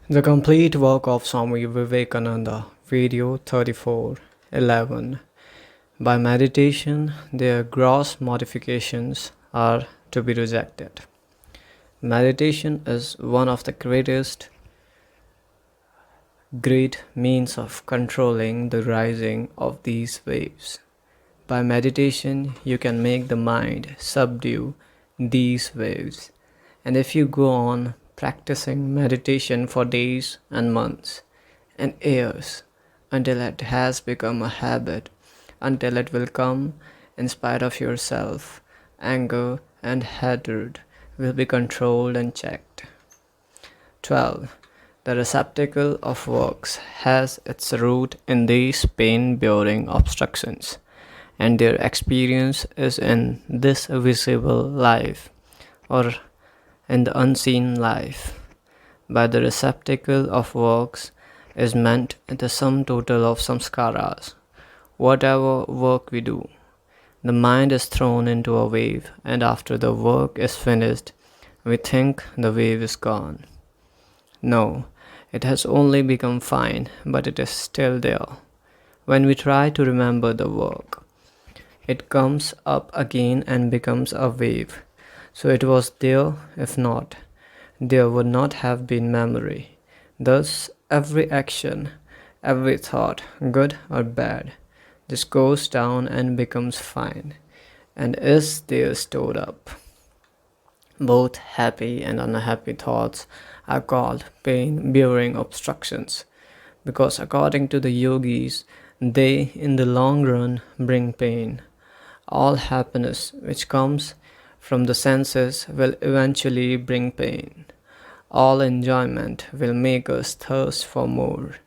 The complete work of Swami Vivekananda, Video 34:11. By meditation, their gross modifications are to be rejected. Meditation is one of the great means of controlling the rising of these waves. By meditation, you can make the mind subdue these waves. And if you go on practicing meditation for days and months and years until it has become a habit, until it will come in spite of yourself, anger and hatred will be controlled and checked. 12. The receptacle of works has its root in these pain-bearing obstructions, and their experience is in this visible life or in the unseen life. By the receptacle of works is meant the sum total of samskaras. Whatever work we do, the mind is thrown into a wave, and after the work is finished, we think the wave is gone. No, it has only become fine, but it is still there. When we try to remember the work, it comes up again and becomes a wave. So it was there, if not, there would not have been memory. Thus, every action, every thought, good or bad, just goes down and becomes fine, and is there stored up. Both happy and unhappy thoughts are called pain-bearing obstructions, because according to the yogis, they in the long run bring pain. All happiness which comes from the senses will eventually bring pain. All enjoyment will make us thirst for more,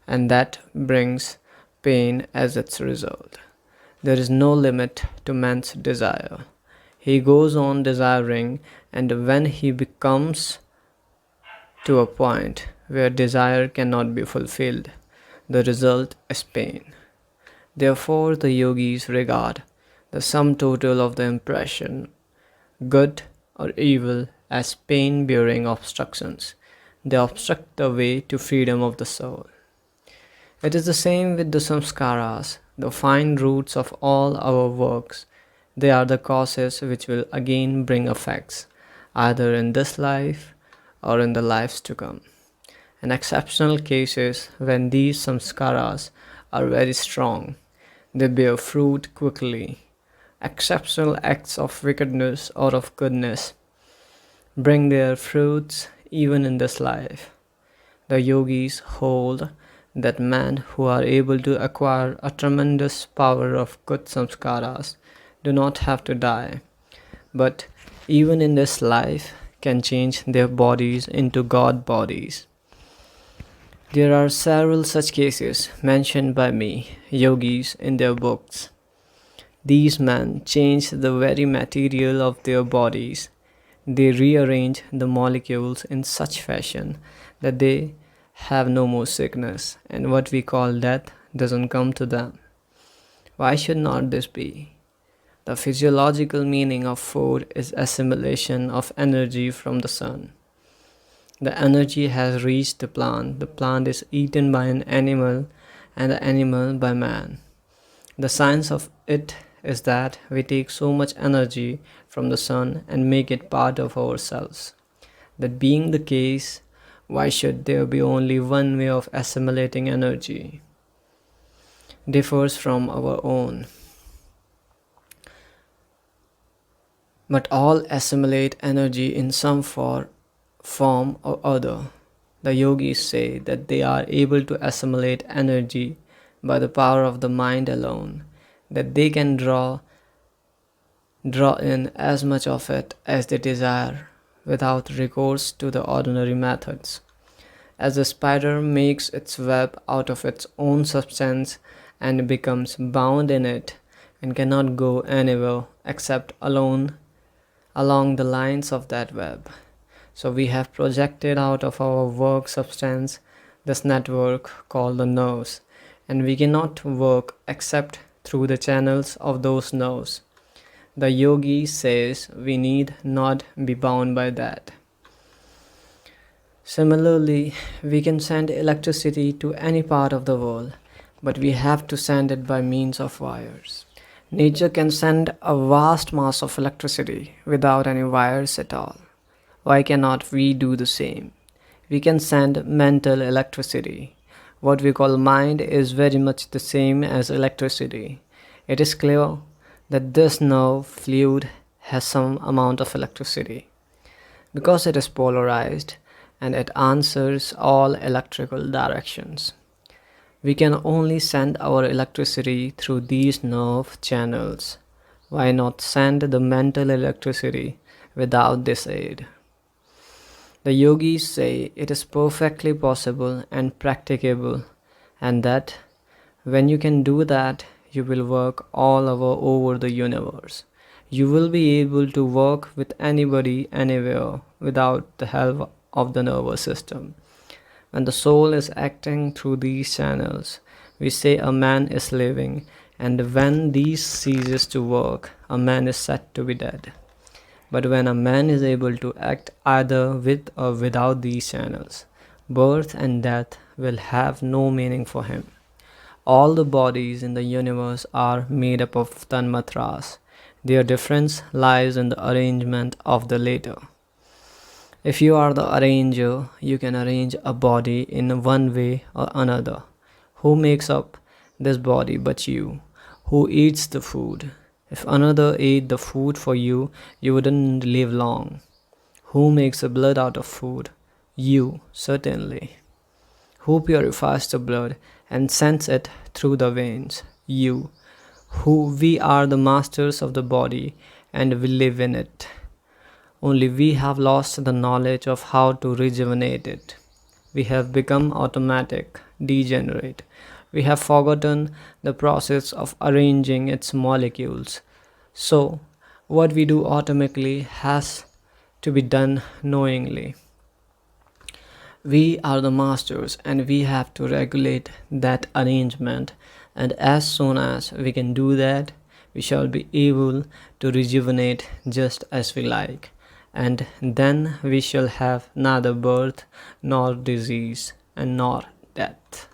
and that brings pain as its result. There is no limit to man's desire. He goes on desiring, and when he becomes to a point where desire cannot be fulfilled, the result is pain. Therefore, the yogis regard the sum total of the impression, good or evil, as pain-bearing obstructions. They obstruct the way to freedom of the soul. It is the same with the samskaras, the fine roots of all our works. They are the causes which will again bring effects, either in this life or in the lives to come. In exceptional cases, when these samskaras are very strong, they bear fruit quickly. Exceptional acts of wickedness or of goodness bring their fruits even in this life. The yogis hold that men who are able to acquire a tremendous power of good samskaras do not have to die, but even in this life can change their bodies into God bodies. There are several such cases mentioned by me, yogis, in their books. These men change the very material of their bodies. They rearrange the molecules in such fashion that they have no more sickness, and what we call death doesn't come to them. Why should not this be? The physiological meaning of food is assimilation of energy from the sun. The energy has reached the plant is eaten by an animal, and the animal by man. The science of it is that we take so much energy from the sun and make it part of ourselves. That being the case, why should there be only one way of assimilating energy? Differs from our own. But all assimilate energy in some form or other. The yogis say that they are able to assimilate energy by the power of the mind alone, that they can draw in as much of it as they desire without recourse to the ordinary methods. As a spider makes its web out of its own substance and becomes bound in it and cannot go anywhere except along the lines of that web. So we have projected out of our work substance this network called the nerves, and we cannot work except through the channels of those nerves. The yogi says we need not be bound by that. Similarly, we can send electricity to any part of the world, but we have to send it by means of wires. Nature can send a vast mass of electricity without any wires at all. Why cannot we do the same? We can send mental electricity. What we call mind is very much the same as electricity. It is clear that this nerve fluid has some amount of electricity because it is polarized and it answers all electrical directions. We can only send our electricity through these nerve channels. Why not send the mental electricity without this aid? The yogis say it is perfectly possible and practicable, and that when you can do that, you will work all over the universe. You will be able to work with anybody anywhere without the help of the nervous system. When the soul is acting through these channels, we say a man is living, and when these ceases to work, a man is said to be dead. But when a man is able to act either with or without these channels, birth and death will have no meaning for him. All the bodies in the universe are made up of tanmatras. Their difference lies in the arrangement of the latter. If you are the arranger, you can arrange a body in one way or another. Who makes up this body but you? Who eats the food? If another ate the food for you, you wouldn't live long. Who makes the blood out of food? You, certainly. Who purifies the blood and sends it through the veins? You. Who we are the masters of the body and we live in it. Only we have lost the knowledge of how to rejuvenate it. We have become automatic, degenerate. We have forgotten the process of arranging its molecules. So, what we do automatically has to be done knowingly. We are the masters and we have to regulate that arrangement, and as soon as we can do that, we shall be able to rejuvenate just as we like, and then we shall have neither birth nor disease and nor death.